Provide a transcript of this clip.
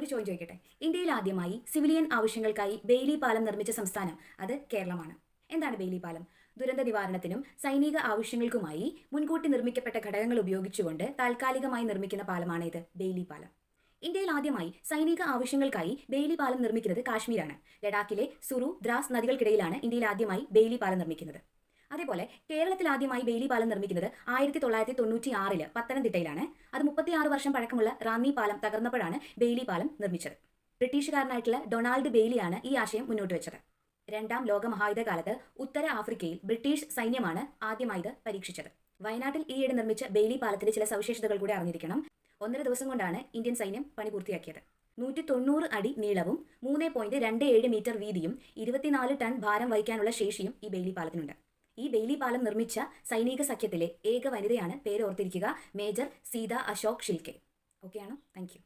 ഒരു ചോദ്യം ചോദിക്കട്ടെ. ഇന്ത്യയിൽ ആദ്യമായി സിവിലിയൻ ആവശ്യങ്ങൾക്കായി ബെയ്ലി പാലം നിർമ്മിച്ച സംസ്ഥാനം അത് കേരളമാണ്. എന്താണ് ബെയ്ലി പാലം? ദുരന്ത നിവാരണത്തിനും സൈനിക ആവശ്യങ്ങൾക്കുമായി മുൻകൂട്ടി നിർമ്മിക്കപ്പെട്ട ഘടകങ്ങൾ ഉപയോഗിച്ചുകൊണ്ട് താൽക്കാലികമായി നിർമ്മിക്കുന്ന പാലമാണ് ഇത് ബെയ്ലി പാലം. ഇന്ത്യയിൽ ആദ്യമായി സൈനിക ആവശ്യങ്ങൾക്കായി ബെയ്ലി പാലം നിർമ്മിക്കുന്നത് കാശ്മീരാണ്. ലഡാക്കിലെ സുറു, ദ്രാസ് നദികൾക്കിടയിലാണ് ഇന്ത്യയിൽ ആദ്യമായി ബെയ്ലി പാലം നിർമ്മിക്കുന്നത്. അതേപോലെ കേരളത്തിൽ ആദ്യമായി ബെയ്ലി പാലം നിർമ്മിക്കുന്നത് 1996 പത്തനംതിട്ടയിലാണ്. അത് 36 വർഷം പഴക്കമുള്ള റാന്നി പാലം തകർന്നപ്പോഴാണ് ബെയ്ലി പാലം നിർമ്മിച്ചത്. ബ്രിട്ടീഷുകാരനായിട്ടുള്ള ഡൊണാൾഡ് ബെയ്ലിയാണ് ഈ ആശയം മുന്നോട്ട് വെച്ചത്. രണ്ടാം ലോക മഹായുദ്ധകാലത്ത് ഉത്തര ആഫ്രിക്കയിൽ ബ്രിട്ടീഷ് സൈന്യമാണ് ആദ്യമായി ഇത് പരീക്ഷിച്ചത്. വയനാട്ടിൽ ഈയിടെ നിർമ്മിച്ച ബെയ്ലി പാലത്തിന്റെ ചില സവിശേഷതകൾ കൂടി അറിഞ്ഞിരിക്കണം. 1.5 ദിവസം കൊണ്ടാണ് ഇന്ത്യൻ സൈന്യം പണി പൂർത്തിയാക്കിയത്. 190 അടി നീളവും 3.27 മീറ്റർ വീതിയും 24 ടൺ ഭാരം വഹിക്കാനുള്ള ശേഷിയും ഈ ബെയ്ലി പാലത്തിനുണ്ട്. ഈ ബെയ്ലി പാലം നിർമ്മിച്ച സൈനിക സഖ്യത്തിലെ ഏക വനിതയാണ്, പേര് ഓർത്തിരിക്കുക, മേജർ സീത അശോക് ഷിൽക്കെ. ഓക്കെയാണോ? Thank U.